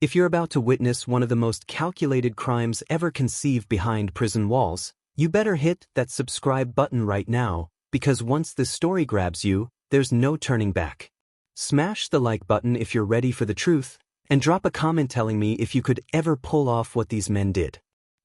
If you're about to witness one of the most calculated crimes ever conceived behind prison walls, you better hit that subscribe button right now, because once this story grabs you, there's no turning back. Smash the like button if you're ready for the truth, and drop a comment telling me if you could ever pull off what these men did.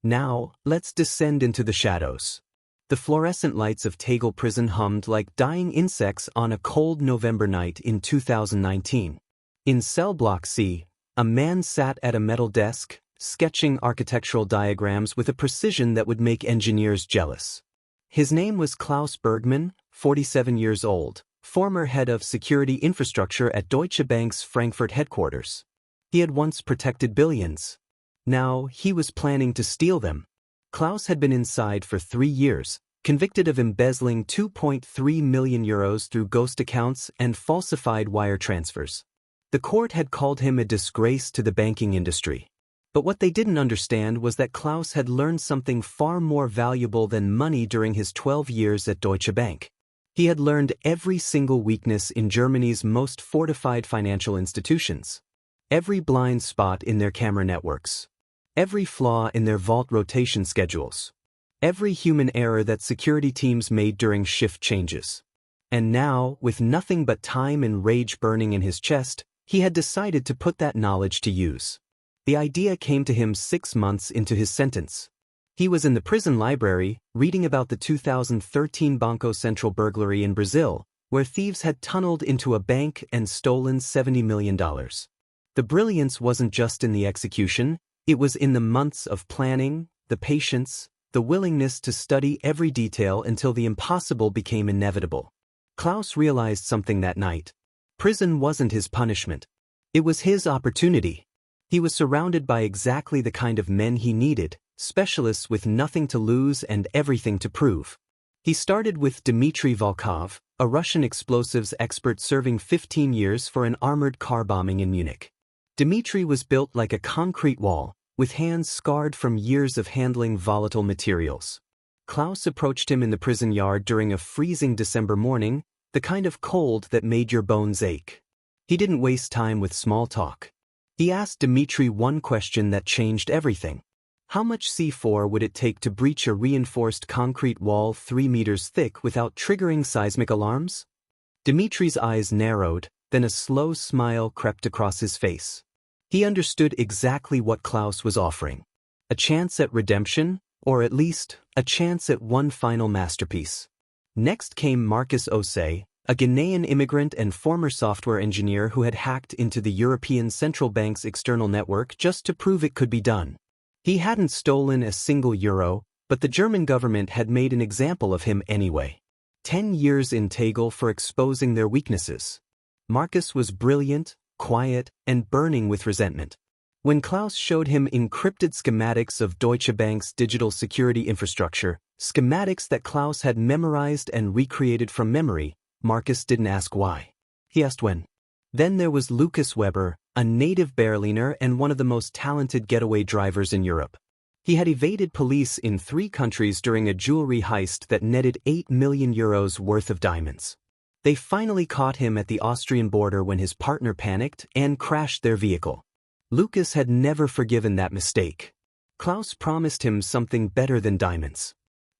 Now, let's descend into the shadows. The fluorescent lights of Tegel prison hummed like dying insects on a cold November night in 2019. In cell block C, a man sat at a metal desk, sketching architectural diagrams with a precision that would make engineers jealous. His name was Klaus Bergmann, 47 years old, former head of security infrastructure at Deutsche Bank's Frankfurt headquarters. He had once protected billions. Now, he was planning to steal them. Klaus had been inside for 3 years, convicted of embezzling 2.3 million euros through ghost accounts and falsified wire transfers. The court had called him a disgrace to the banking industry. But what they didn't understand was that Klaus had learned something far more valuable than money during his 12 years at Deutsche Bank. He had learned every single weakness in Germany's most fortified financial institutions. Every blind spot in their camera networks. Every flaw in their vault rotation schedules. Every human error that security teams made during shift changes. And now, with nothing but time and rage burning in his chest, he had decided to put that knowledge to use. The idea came to him 6 months into his sentence. He was in the prison library, reading about the 2013 Banco Central burglary in Brazil, where thieves had tunneled into a bank and stolen $70 million. The brilliance wasn't just in the execution, it was in the months of planning, the patience, the willingness to study every detail until the impossible became inevitable. Klaus realized something that night. Prison wasn't his punishment. It was his opportunity. He was surrounded by exactly the kind of men he needed, specialists with nothing to lose and everything to prove. He started with Dmitry Volkov, a Russian explosives expert serving 15 years for an armored car bombing in Munich. Dmitry was built like a concrete wall, with hands scarred from years of handling volatile materials. Klaus approached him in the prison yard during a freezing December morning, the kind of cold that made your bones ache. He didn't waste time with small talk. He asked Dmitry one question that changed everything. How much C4 would it take to breach a reinforced concrete wall 3 meters thick without triggering seismic alarms? Dmitry's eyes narrowed, then a slow smile crept across his face. He understood exactly what Klaus was offering. A chance at redemption, or at least, a chance at one final masterpiece. Next came Marcus Osei, a Ghanaian immigrant and former software engineer who had hacked into the European Central Bank's external network just to prove it could be done. He hadn't stolen a single euro, but the German government had made an example of him anyway. 10 years in Tegel for exposing their weaknesses. Marcus was brilliant, quiet, and burning with resentment. When Klaus showed him encrypted schematics of Deutsche Bank's digital security infrastructure, schematics that Klaus had memorized and recreated from memory, Marcus didn't ask why. He asked when. Then there was Lucas Weber, a native Berliner and one of the most talented getaway drivers in Europe. He had evaded police in 3 countries during a jewelry heist that netted 8 million euros worth of diamonds. They finally caught him at the Austrian border when his partner panicked and crashed their vehicle. Lucas had never forgiven that mistake. Klaus promised him something better than diamonds.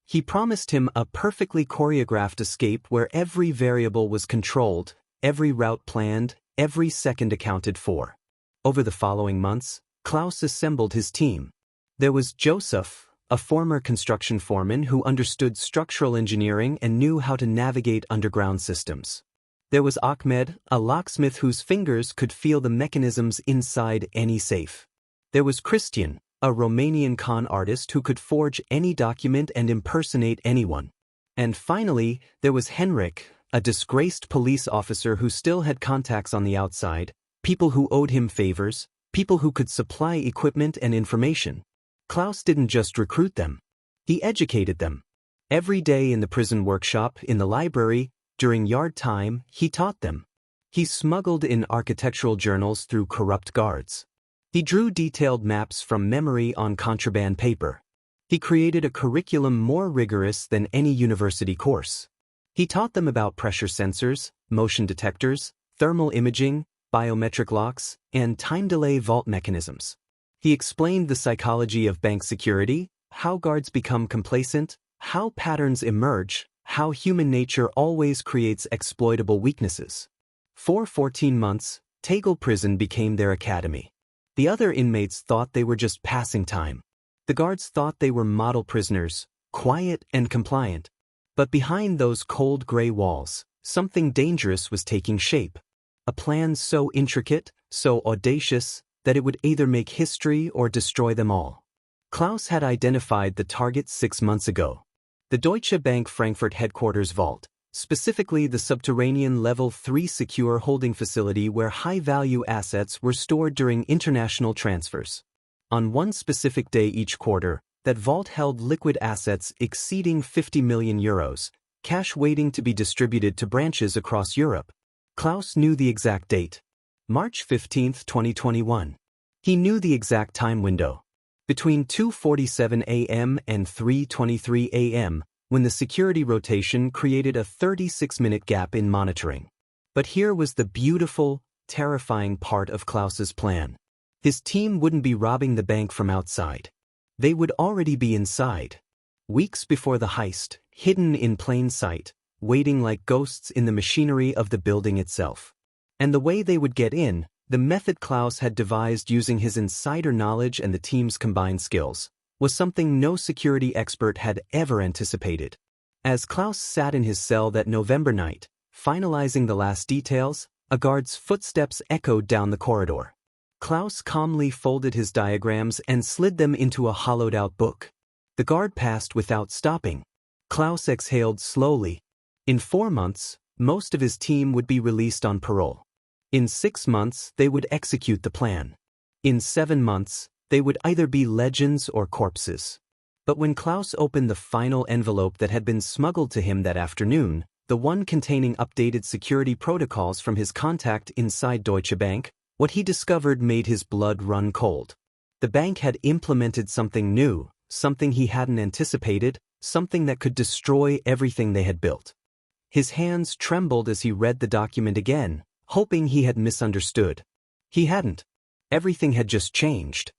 He promised him a perfectly choreographed escape where every variable was controlled, every route planned, every second accounted for. Over the following months, Klaus assembled his team. There was Joseph, a former construction foreman who understood structural engineering and knew how to navigate underground systems. There was Ahmed, a locksmith whose fingers could feel the mechanisms inside any safe. There was Christian, a Romanian con artist who could forge any document and impersonate anyone. And finally, there was Henrik, a disgraced police officer who still had contacts on the outside, people who owed him favors, people who could supply equipment and information. Klaus didn't just recruit them. He educated them. Every day in the prison workshop, in the library, during yard time, he taught them. He smuggled in architectural journals through corrupt guards. He drew detailed maps from memory on contraband paper. He created a curriculum more rigorous than any university course. He taught them about pressure sensors, motion detectors, thermal imaging, biometric locks, and time delay vault mechanisms. He explained the psychology of bank security, how guards become complacent, how patterns emerge, how human nature always creates exploitable weaknesses. For 14 months, Tegel prison became their academy. The other inmates thought they were just passing time. The guards thought they were model prisoners, quiet and compliant. But behind those cold gray walls, something dangerous was taking shape. A plan so intricate, so audacious, that it would either make history or destroy them all. Klaus had identified the target 6 months ago. The Deutsche Bank Frankfurt headquarters vault, specifically the subterranean Level 3 secure holding facility where high-value assets were stored during international transfers. On one specific day each quarter, that vault held liquid assets exceeding 50 million euros, cash waiting to be distributed to branches across Europe. Klaus knew the exact date. March 15, 2021. He knew the exact time window. Between 2:47 a.m. and 3:23 a.m., when the security rotation created a 36-minute gap in monitoring. But here was the beautiful, terrifying part of Klaus's plan. His team wouldn't be robbing the bank from outside. They would already be inside. Weeks before the heist, hidden in plain sight, waiting like ghosts in the machinery of the building itself. And the way they would get in, the method Klaus had devised using his insider knowledge and the team's combined skills, was something no security expert had ever anticipated. As Klaus sat in his cell that November night, finalizing the last details, a guard's footsteps echoed down the corridor. Klaus calmly folded his diagrams and slid them into a hollowed-out book. The guard passed without stopping. Klaus exhaled slowly. In 4 months, most of his team would be released on parole. In 6 months, they would execute the plan. In 7 months, they would either be legends or corpses. But when Klaus opened the final envelope that had been smuggled to him that afternoon, the one containing updated security protocols from his contact inside Deutsche Bank, what he discovered made his blood run cold. The bank had implemented something new, something he hadn't anticipated, something that could destroy everything they had built. His hands trembled as he read the document again, hoping he had misunderstood. He hadn't. Everything had just changed.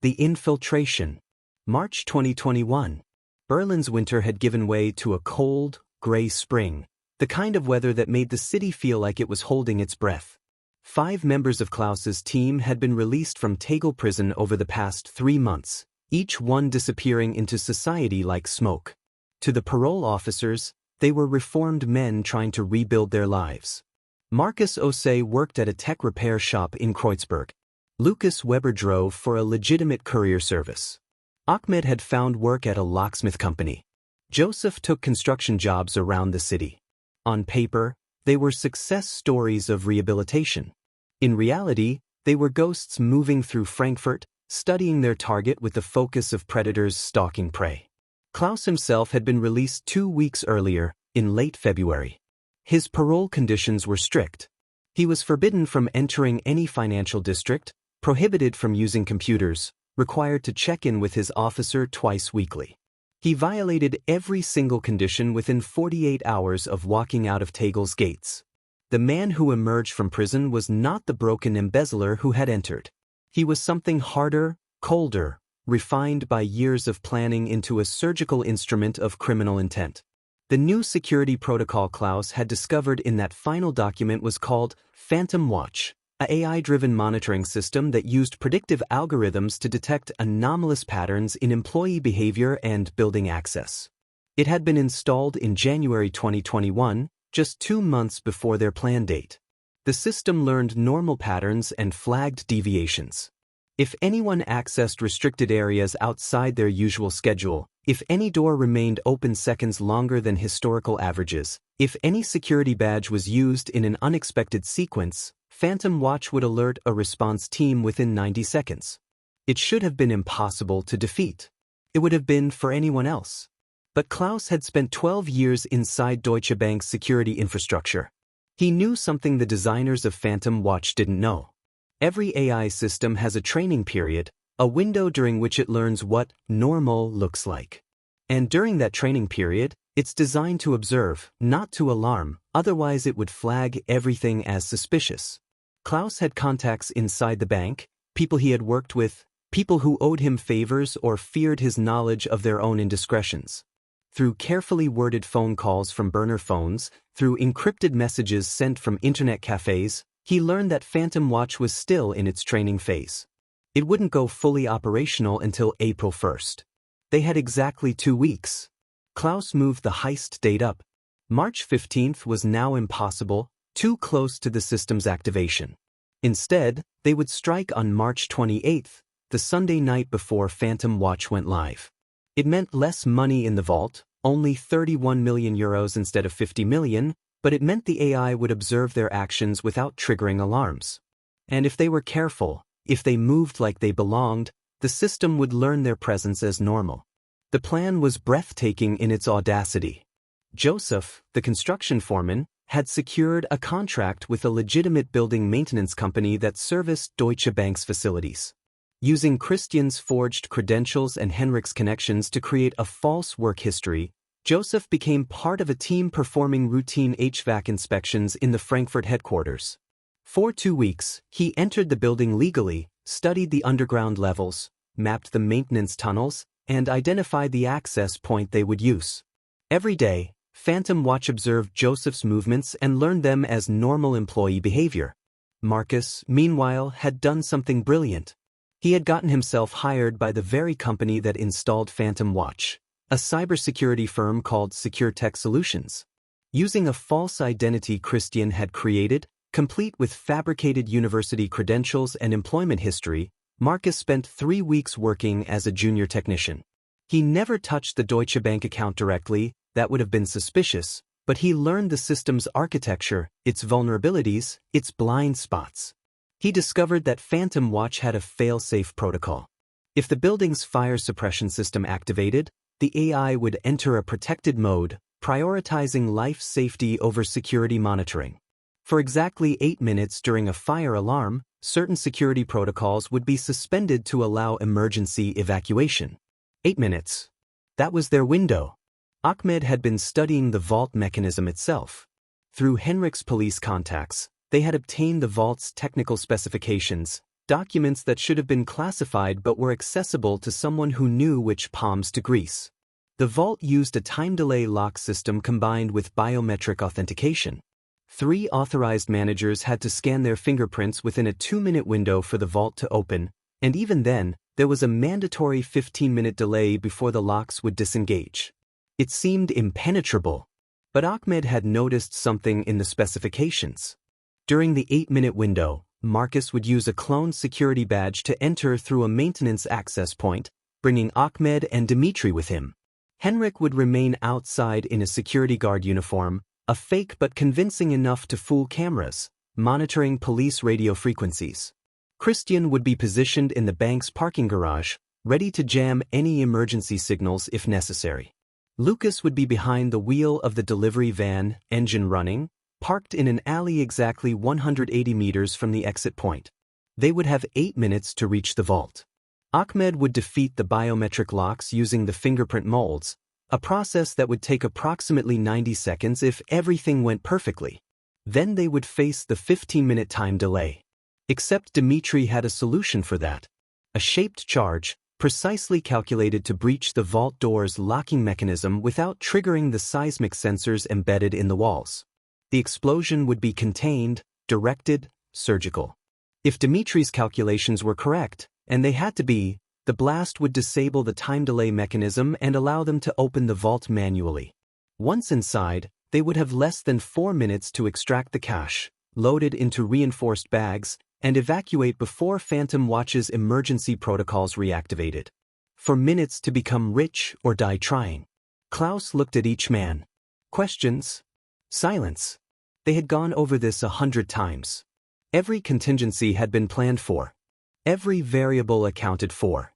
The Infiltration. March 2021. Berlin's winter had given way to a cold, gray spring, the kind of weather that made the city feel like it was holding its breath. 5 members of Klaus's team had been released from Tegel prison over the past 3 months, each one disappearing into society like smoke. To the parole officers, they were reformed men trying to rebuild their lives. Marcus Ose worked at a tech repair shop in Kreuzberg. Lucas Weber drove for a legitimate courier service. Ahmed had found work at a locksmith company. Joseph took construction jobs around the city. On paper, they were success stories of rehabilitation. In reality, they were ghosts moving through Frankfurt, studying their target with the focus of predators stalking prey. Klaus himself had been released 2 weeks earlier, in late February. His parole conditions were strict. He was forbidden from entering any financial district, prohibited from using computers, required to check in with his officer twice weekly. He violated every single condition within 48 hours of walking out of Tegel's gates. The man who emerged from prison was not the broken embezzler who had entered. He was something harder, colder, refined by years of planning into a surgical instrument of criminal intent. The new security protocol Klaus had discovered in that final document was called Phantom Watch, an AI-driven monitoring system that used predictive algorithms to detect anomalous patterns in employee behavior and building access. It had been installed in January 2021, just 2 months before their planned date. The system learned normal patterns and flagged deviations. If anyone accessed restricted areas outside their usual schedule, if any door remained open seconds longer than historical averages, if any security badge was used in an unexpected sequence, Phantom Watch would alert a response team within 90 seconds. It should have been impossible to defeat. It would have been for anyone else. But Klaus had spent 12 years inside Deutsche Bank's security infrastructure. He knew something the designers of Phantom Watch didn't know. Every AI system has a training period, a window during which it learns what normal looks like. And during that training period, it's designed to observe, not to alarm, otherwise it would flag everything as suspicious. Klaus had contacts inside the bank, people he had worked with, people who owed him favors or feared his knowledge of their own indiscretions. Through carefully worded phone calls from burner phones, through encrypted messages sent from internet cafes, he learned that Phantom Watch was still in its training phase. It wouldn't go fully operational until April 1st. They had exactly 2 weeks. Klaus moved the heist date up. March 15th was now impossible, too close to the system's activation. Instead, they would strike on March 28th, the Sunday night before Phantom Watch went live. It meant less money in the vault, only 31 million euros instead of 50 million, but it meant the AI would observe their actions without triggering alarms. And if they were careful, if they moved like they belonged, the system would learn their presence as normal. The plan was breathtaking in its audacity. Joseph, the construction foreman, had secured a contract with a legitimate building maintenance company that serviced Deutsche Bank's facilities. Using Christian's forged credentials and Henrik's connections to create a false work history, Joseph became part of a team performing routine HVAC inspections in the Frankfurt headquarters. For 2 weeks, he entered the building legally, studied the underground levels, mapped the maintenance tunnels, and identified the access point they would use. Every day, Phantom Watch observed Joseph's movements and learned them as normal employee behavior. Marcus, meanwhile, had done something brilliant. He had gotten himself hired by the very company that installed Phantom Watch, a cybersecurity firm called Secure Tech Solutions. Using a false identity Christian had created, complete with fabricated university credentials and employment history, Marcus spent 3 weeks working as a junior technician. He never touched the Deutsche Bank account directly, that would have been suspicious, but he learned the system's architecture, its vulnerabilities, its blind spots. He discovered that Phantom Watch had a fail-safe protocol. If the building's fire suppression system activated, the AI would enter a protected mode, prioritizing life safety over security monitoring. For exactly 8 minutes during a fire alarm, certain security protocols would be suspended to allow emergency evacuation. 8 minutes. That was their window. Ahmed had been studying the vault mechanism itself. Through Henrik's police contacts, they had obtained the vault's technical specifications, documents that should have been classified but were accessible to someone who knew which palms to grease. The vault used a time delay lock system combined with biometric authentication. 3 authorized managers had to scan their fingerprints within a 2-minute window for the vault to open, and even then, there was a mandatory 15-minute delay before the locks would disengage. It seemed impenetrable, but Ahmed had noticed something in the specifications. During the 8-minute window, Marcus would use a cloned security badge to enter through a maintenance access point, bringing Ahmed and Dimitri with him. Henrik would remain outside in a security guard uniform, a fake but convincing enough to fool cameras, monitoring police radio frequencies. Christian would be positioned in the bank's parking garage, ready to jam any emergency signals if necessary. Lucas would be behind the wheel of the delivery van, engine running, parked in an alley exactly 180 meters from the exit point. They would have 8 minutes to reach the vault. Ahmed would defeat the biometric locks using the fingerprint molds, a process that would take approximately 90 seconds if everything went perfectly. Then they would face the 15-minute time delay. Except Dimitri had a solution for that. A shaped charge, precisely calculated to breach the vault door's locking mechanism without triggering the seismic sensors embedded in the walls. The explosion would be contained, directed, surgical. If Dimitri's calculations were correct, and they had to be, the blast would disable the time delay mechanism and allow them to open the vault manually. Once inside, they would have less than 4 minutes to extract the cash, load it into reinforced bags, and evacuate before Phantom Watch's emergency protocols reactivated. For minutes to become rich or die trying. Klaus looked at each man. Questions? Silence. They had gone over this 100 times. Every contingency had been planned for. Every variable accounted for.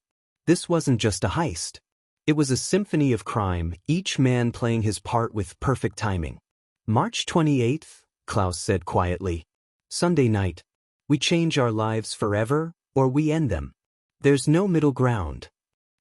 This wasn't just a heist. It was a symphony of crime, each man playing his part with perfect timing. March 28th, Klaus said quietly. Sunday night. We change our lives forever, or we end them. There's no middle ground.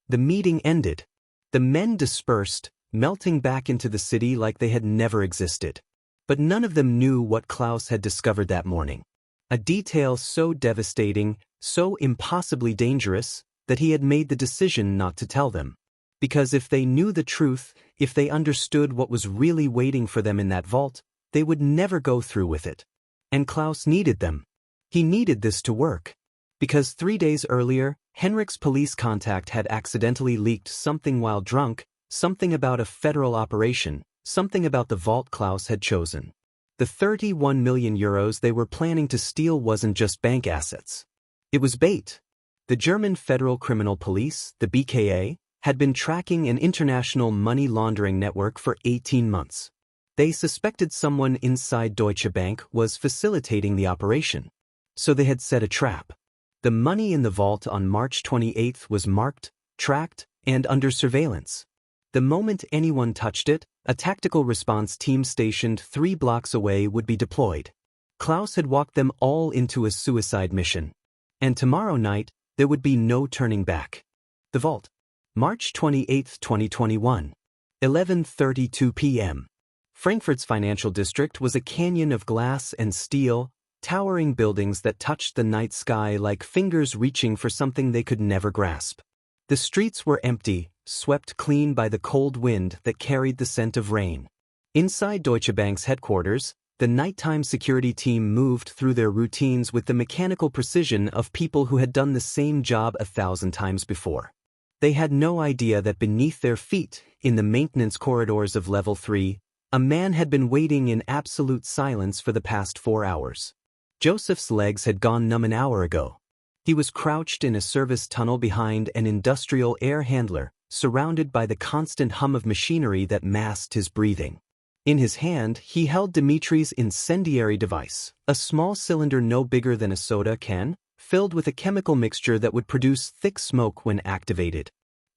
The meeting ended. The men dispersed, melting back into the city like they had never existed. But none of them knew what Klaus had discovered that morning. A detail so devastating, so impossibly dangerous, that he had made the decision not to tell them. Because if they knew the truth, if they understood what was really waiting for them in that vault, they would never go through with it. And Klaus needed them. He needed this to work. Because 3 days earlier, Henrik's police contact had accidentally leaked something while drunk, something about a federal operation, something about the vault Klaus had chosen. The 31 million euros they were planning to steal wasn't just bank assets. It was bait. The German Federal Criminal Police, the BKA, had been tracking an international money laundering network for 18 months. They suspected someone inside Deutsche Bank was facilitating the operation. So they had set a trap. The money in the vault on March 28 was marked, tracked, and under surveillance. The moment anyone touched it, a tactical response team stationed 3 blocks away would be deployed. Klaus had walked them all into a suicide mission. And tomorrow night, there would be no turning back. The Vault. March 28, 2021. 11:32 p.m. Frankfurt's financial district was a canyon of glass and steel, towering buildings that touched the night sky like fingers reaching for something they could never grasp. The streets were empty, swept clean by the cold wind that carried the scent of rain. Inside Deutsche Bank's headquarters, the nighttime security team moved through their routines with the mechanical precision of people who had done the same job 1,000 times before. They had no idea that beneath their feet, in the maintenance corridors of Level 3, a man had been waiting in absolute silence for the past 4 hours. Joseph's legs had gone numb an hour ago. He was crouched in a service tunnel behind an industrial air handler, surrounded by the constant hum of machinery that masked his breathing. In his hand, he held Dimitri's incendiary device, a small cylinder no bigger than a soda can, filled with a chemical mixture that would produce thick smoke when activated.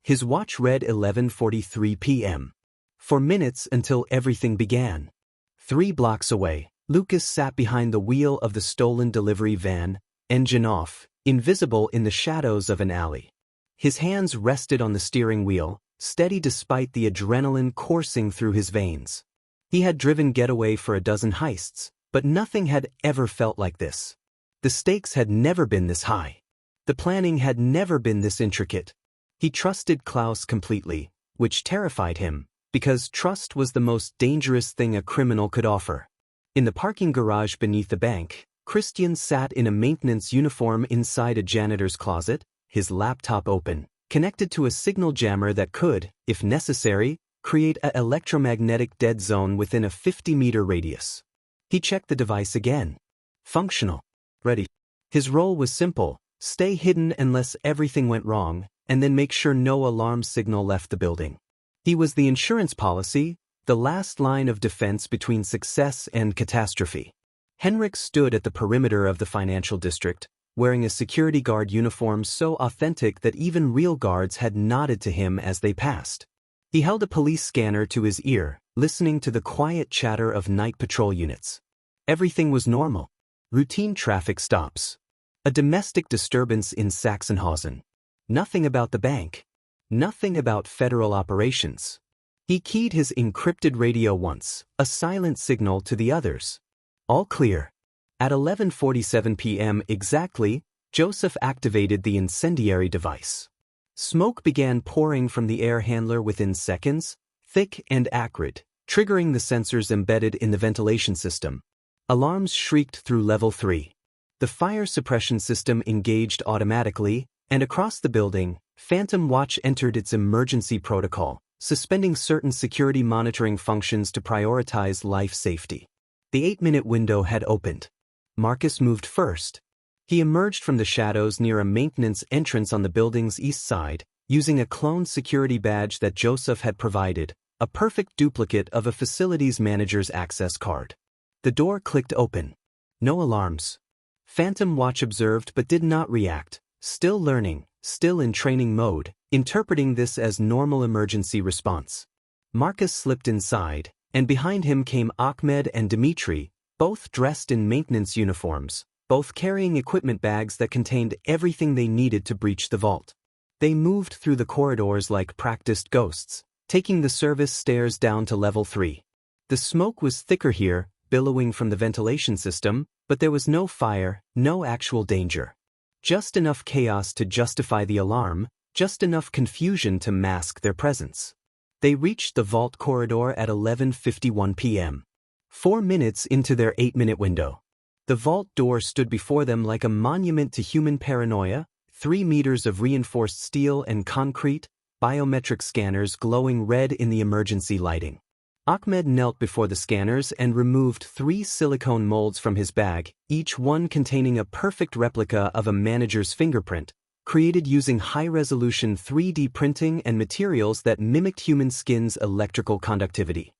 His watch read 11:43 p.m. 4 minutes until everything began. 3 blocks away, Lucas sat behind the wheel of the stolen delivery van, engine off, invisible in the shadows of an alley. His hands rested on the steering wheel, steady despite the adrenaline coursing through his veins. He had driven Getaway for a dozen heists, but nothing had ever felt like this. The stakes had never been this high. The planning had never been this intricate. He trusted Klaus completely, which terrified him, because trust was the most dangerous thing a criminal could offer. In the parking garage beneath the bank, Christian sat in a maintenance uniform inside a janitor's closet, his laptop open, connected to a signal jammer that could, if necessary, create an electromagnetic dead zone within a 50-meter radius. He checked the device again. Functional. Ready. His role was simple: stay hidden unless everything went wrong, and then make sure no alarm signal left the building. He was the insurance policy, the last line of defense between success and catastrophe. Henrik stood at the perimeter of the financial district, wearing a security guard uniform so authentic that even real guards had nodded to him as they passed. He held a police scanner to his ear, listening to the quiet chatter of night patrol units. Everything was normal. Routine traffic stops. A domestic disturbance in Sachsenhausen. Nothing about the bank. Nothing about federal operations. He keyed his encrypted radio once, a silent signal to the others. All clear. At 11:47 p.m. exactly, Joseph activated the incendiary device. Smoke began pouring from the air handler within seconds, thick and acrid, triggering the sensors embedded in the ventilation system. Alarms shrieked through Level 3. The fire suppression system engaged automatically, and across the building, Phantom Watch entered its emergency protocol, suspending certain security monitoring functions to prioritize life safety. The 8-minute window had opened. Marcus moved first. He emerged from the shadows near a maintenance entrance on the building's east side, using a cloned security badge that Joseph had provided, a perfect duplicate of a facilities manager's access card. The door clicked open. No alarms. Phantom Watch observed but did not react, still learning, still in training mode, interpreting this as normal emergency response. Marcus slipped inside, and behind him came Ahmed and Dimitri, both dressed in maintenance uniforms, both carrying equipment bags that contained everything they needed to breach the vault. They moved through the corridors like practiced ghosts, taking the service stairs down to Level 3. The smoke was thicker here, billowing from the ventilation system, but there was no fire, no actual danger. Just enough chaos to justify the alarm, just enough confusion to mask their presence. They reached the vault corridor at 11:51 p.m. 4 minutes into their 8-minute window. The vault door stood before them like a monument to human paranoia, 3 meters of reinforced steel and concrete, biometric scanners glowing red in the emergency lighting. Ahmed knelt before the scanners and removed 3 silicone molds from his bag, each one containing a perfect replica of a manager's fingerprint, created using high-resolution 3D printing and materials that mimicked human skin's electrical conductivity.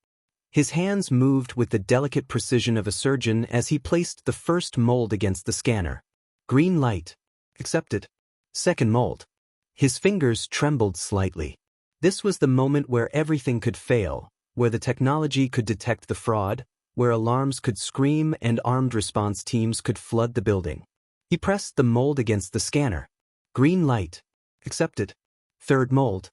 His hands moved with the delicate precision of a surgeon as he placed the first mold against the scanner. Green light. Accepted. Second mold. His fingers trembled slightly. This was the moment where everything could fail, where the technology could detect the fraud, where alarms could scream and armed response teams could flood the building. He pressed the mold against the scanner. Green light. Accepted. Third mold.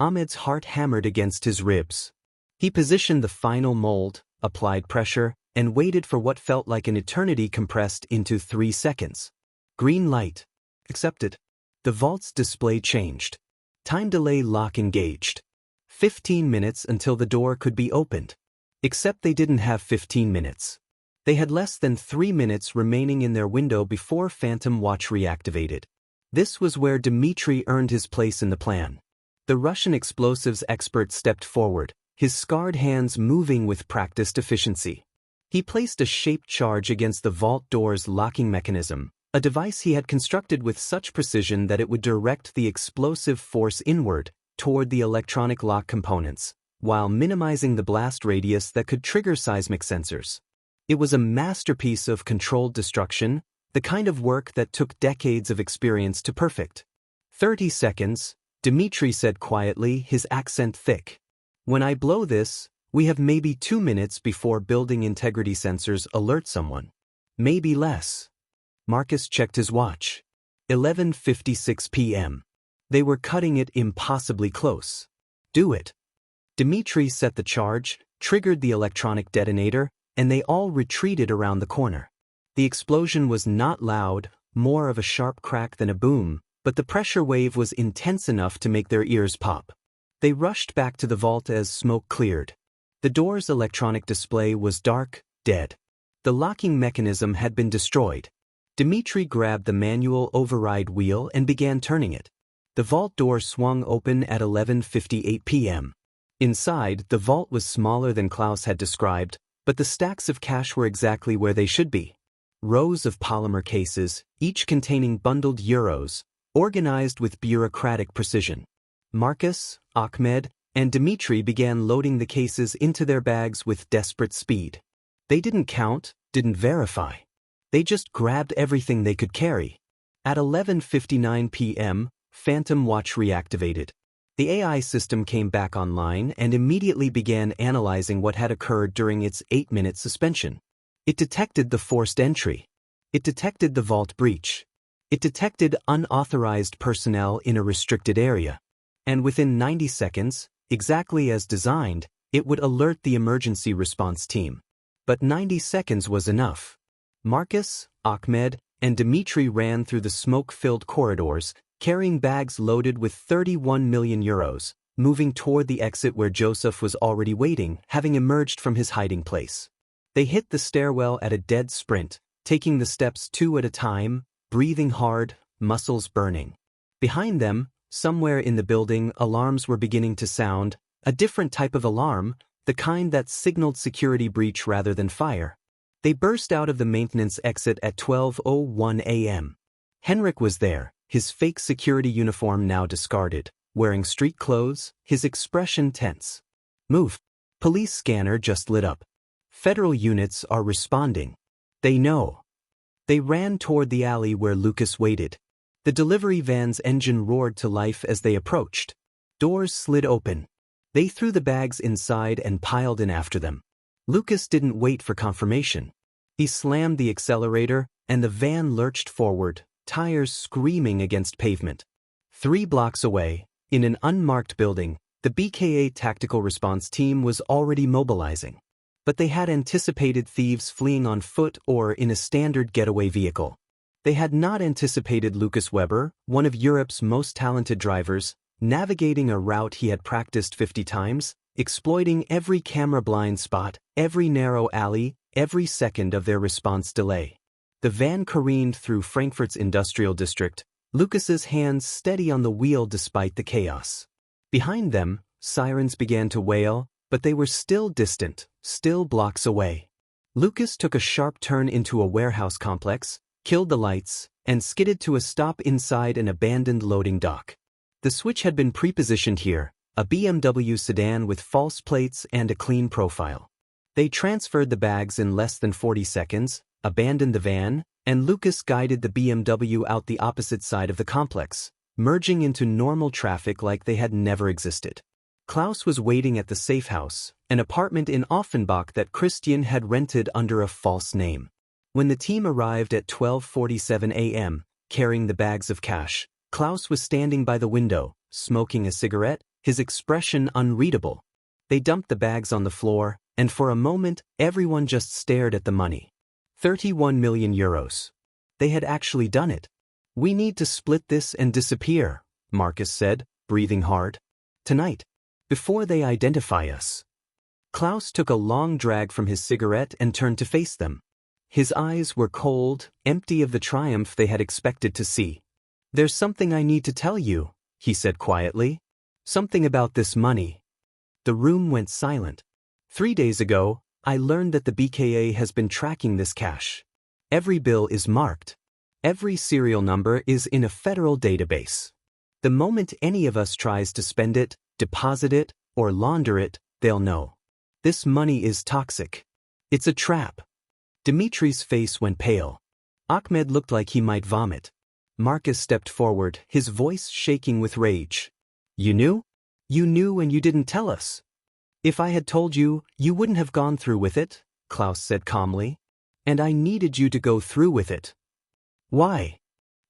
Ahmed's heart hammered against his ribs. He positioned the final mold, applied pressure, and waited for what felt like an eternity compressed into 3 seconds. Green light. Accepted. The vault's display changed. Time delay lock engaged. 15 minutes until the door could be opened. Except they didn't have 15 minutes. They had less than 3 minutes remaining in their window before Phantom Watch reactivated. This was where Dmitry earned his place in the plan. The Russian explosives expert stepped forward, his scarred hands moving with practiced efficiency. He placed a shaped charge against the vault door's locking mechanism, a device he had constructed with such precision that it would direct the explosive force inward, toward the electronic lock components, while minimizing the blast radius that could trigger seismic sensors. It was a masterpiece of controlled destruction, the kind of work that took decades of experience to perfect. 30 seconds, Dmitry said quietly, his accent thick. When I blow this, we have maybe 2 minutes before building integrity sensors alert someone. Maybe less. Marcus checked his watch. 11:56 p.m. They were cutting it impossibly close. Do it. Dmitry set the charge, triggered the electronic detonator, and they all retreated around the corner. The explosion was not loud, more of a sharp crack than a boom, but the pressure wave was intense enough to make their ears pop. They rushed back to the vault as smoke cleared. The door's electronic display was dark, dead. The locking mechanism had been destroyed. Dmitry grabbed the manual override wheel and began turning it. The vault door swung open at 11:58 p.m. Inside, the vault was smaller than Klaus had described, but the stacks of cash were exactly where they should be. Rows of polymer cases, each containing bundled euros, organized with bureaucratic precision. Marcus, Ahmed, and Dmitry began loading the cases into their bags with desperate speed. They didn't count, didn't verify. They just grabbed everything they could carry. At 11:59 p.m., Phantom Watch reactivated. The AI system came back online and immediately began analyzing what had occurred during its 8-minute suspension. It detected the forced entry. It detected the vault breach. It detected unauthorized personnel in a restricted area. And within 90 seconds, exactly as designed, it would alert the emergency response team. But 90 seconds was enough. Marcus, Ahmed, and Dmitry ran through the smoke-filled corridors, carrying bags loaded with 31 million euros, moving toward the exit where Joseph was already waiting, having emerged from his hiding place. They hit the stairwell at a dead sprint, taking the steps 2 at a time, breathing hard, muscles burning. Behind them, somewhere in the building, alarms were beginning to sound, a different type of alarm, the kind that signaled security breach rather than fire. They burst out of the maintenance exit at 12:01 a.m. Henrik was there, his fake security uniform now discarded, wearing street clothes, his expression tense. Move. Police scanner just lit up. Federal units are responding. They know. They ran toward the alley where Lucas waited. The delivery van's engine roared to life as they approached. Doors slid open. They threw the bags inside and piled in after them. Lucas didn't wait for confirmation. He slammed the accelerator, and the van lurched forward, tires screaming against pavement. 3 blocks away, in an unmarked building, the BKA tactical response team was already mobilizing. But they had anticipated thieves fleeing on foot or in a standard getaway vehicle. They had not anticipated Lucas Weber, one of Europe's most talented drivers, navigating a route he had practiced 50 times, exploiting every camera blind spot, every narrow alley, every second of their response delay. The van careened through Frankfurt's industrial district, Lucas's hands steady on the wheel despite the chaos. Behind them, sirens began to wail, but they were still distant, still blocks away. Lucas took a sharp turn into a warehouse complex, killed the lights, and skidded to a stop inside an abandoned loading dock. The switch had been pre-positioned here, a BMW sedan with false plates and a clean profile. They transferred the bags in less than 40 seconds, abandoned the van, and Lucas guided the BMW out the opposite side of the complex, merging into normal traffic like they had never existed. Klaus was waiting at the safe house, an apartment in Offenbach that Christian had rented under a false name. When the team arrived at 12:47 a.m., carrying the bags of cash, Klaus was standing by the window, smoking a cigarette, his expression unreadable. They dumped the bags on the floor, and for a moment, everyone just stared at the money. 31 million euros. They had actually done it. "We need to split this and disappear," Marcus said, breathing hard. "Tonight. Before they identify us." Klaus took a long drag from his cigarette and turned to face them. His eyes were cold, empty of the triumph they had expected to see. "There's something I need to tell you," he said quietly. "Something about this money." The room went silent. 3 days ago, I learned that the BKA has been tracking this cash. Every bill is marked. Every serial number is in a federal database. The moment any of us tries to spend it, deposit it, or launder it, they'll know. This money is toxic. It's a trap. Dimitri's face went pale. Ahmed looked like he might vomit. Marcus stepped forward, his voice shaking with rage. "You knew? You knew and you didn't tell us." "If I had told you, you wouldn't have gone through with it," Klaus said calmly. "And I needed you to go through with it." "Why?"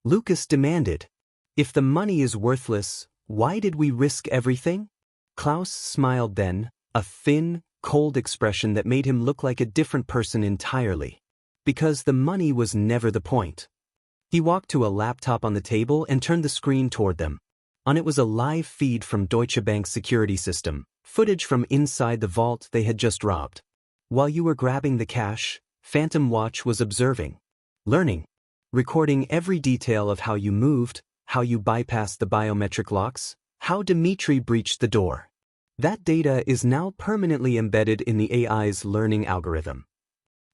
Lucas demanded. "If the money is worthless, why did we risk everything?" Klaus smiled then, a thin, cold expression that made him look like a different person entirely. Because the money was never the point. He walked to a laptop on the table and turned the screen toward them. On it was a live feed from Deutsche Bank's security system, footage from inside the vault they had just robbed. While you were grabbing the cash, Phantom Watch was observing, learning, recording every detail of how you moved, how you bypassed the biometric locks, how Dimitri breached the door. That data is now permanently embedded in the AI's learning algorithm.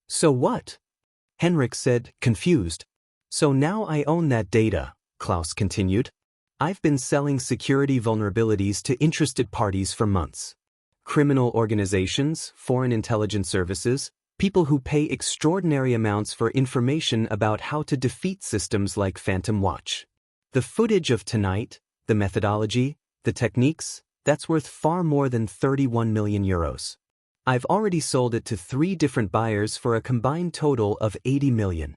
"So what?" Henrik said, confused. "So now I own that data," Klaus continued. "I've been selling security vulnerabilities to interested parties for months. Criminal organizations, foreign intelligence services, people who pay extraordinary amounts for information about how to defeat systems like Phantom Watch. The footage of tonight, the methodology, the techniques, that's worth far more than 31 million euros. I've already sold it to 3 different buyers for a combined total of 80 million.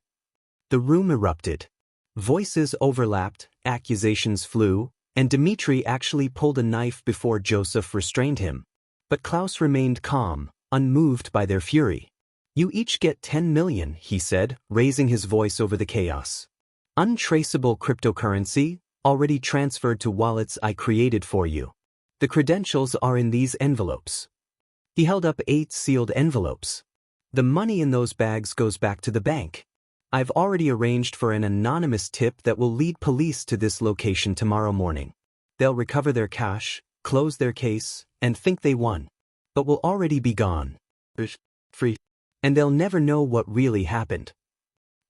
The room erupted. Voices overlapped, accusations flew, and Dimitri actually pulled a knife before Joseph restrained him. But Klaus remained calm, unmoved by their fury. "You each get 10 million, he said, raising his voice over the chaos. "Untraceable cryptocurrency, already transferred to wallets I created for you. The credentials are in these envelopes." He held up 8 sealed envelopes. "The money in those bags goes back to the bank. I've already arranged for an anonymous tip that will lead police to this location tomorrow morning. They'll recover their cash, close their case, and think they won. But will already be gone. Free. And they'll never know what really happened."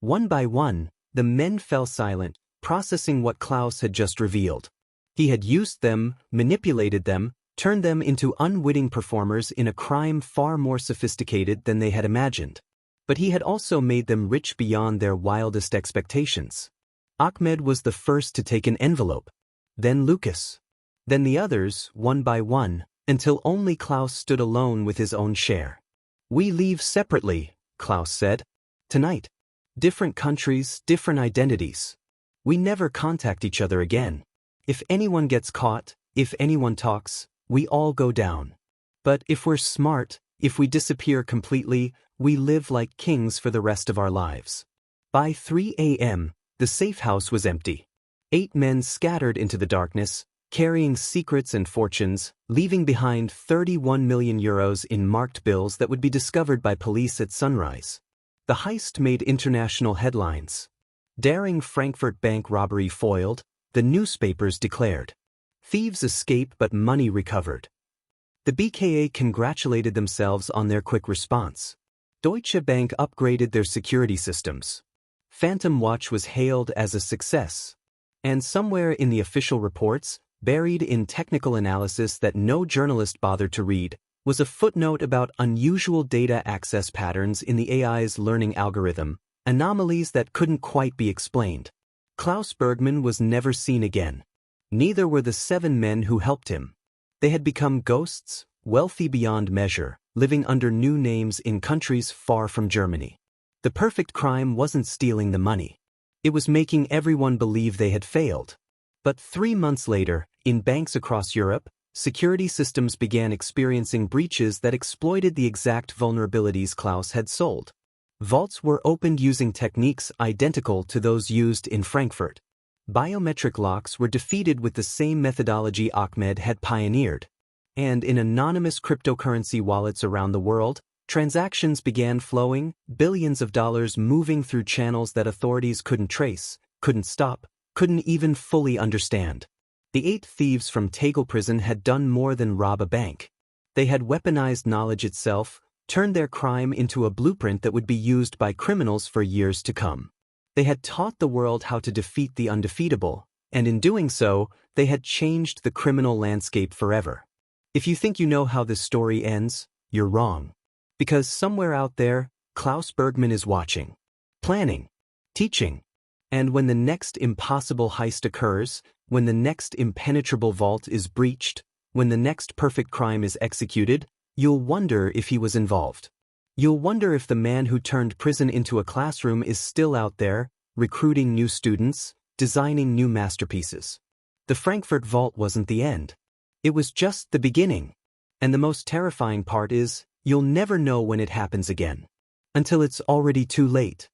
One by one, the men fell silent, processing what Klaus had just revealed. He had used them, manipulated them, turned them into unwitting performers in a crime far more sophisticated than they had imagined. But he had also made them rich beyond their wildest expectations. Ahmed was the first to take an envelope. Then Lucas. Then the others, one by one, until only Klaus stood alone with his own share. "We leave separately," Klaus said. "Tonight. Different countries, different identities. We never contact each other again. If anyone gets caught, if anyone talks, we all go down. But if we're smart, If we disappear completely, we live like kings for the rest of our lives. By 3 a.m., the safe house was empty. 8 men scattered into the darkness, carrying secrets and fortunes, leaving behind 31 million euros in marked bills that would be discovered by police at sunrise. The heist made international headlines. Daring Frankfurt Bank robbery foiled, the newspapers declared. Thieves escape but money recovered. The BKA congratulated themselves on their quick response. Deutsche Bank upgraded their security systems. Phantom Watch was hailed as a success. And somewhere in the official reports, buried in technical analysis that no journalist bothered to read, was a footnote about unusual data access patterns in the AI's learning algorithm, anomalies that couldn't quite be explained. Klaus Bergmann was never seen again. Neither were the 7 men who helped him. They had become ghosts, wealthy beyond measure, living under new names in countries far from Germany. The perfect crime wasn't stealing the money. It was making everyone believe they had failed. But 3 months later, in banks across Europe, security systems began experiencing breaches that exploited the exact vulnerabilities Klaus had sold. Vaults were opened using techniques identical to those used in Frankfurt. Biometric locks were defeated with the same methodology Ahmed had pioneered. And in anonymous cryptocurrency wallets around the world, transactions began flowing, billions of dollars moving through channels that authorities couldn't trace, couldn't stop, couldn't even fully understand. The 8 thieves from Tegel prison had done more than rob a bank. They had weaponized knowledge itself, turned their crime into a blueprint that would be used by criminals for years to come. They had taught the world how to defeat the undefeatable, and in doing so, they had changed the criminal landscape forever. If you think you know how this story ends, you're wrong. Because somewhere out there, Klaus Bergmann is watching, planning, teaching. And when the next impossible heist occurs, when the next impenetrable vault is breached, when the next perfect crime is executed, you'll wonder if he was involved. You'll wonder if the man who turned prison into a classroom is still out there, recruiting new students, designing new masterpieces. The Frankfurt Vault wasn't the end. It was just the beginning. And the most terrifying part is, you'll never know when it happens again. Until it's already too late.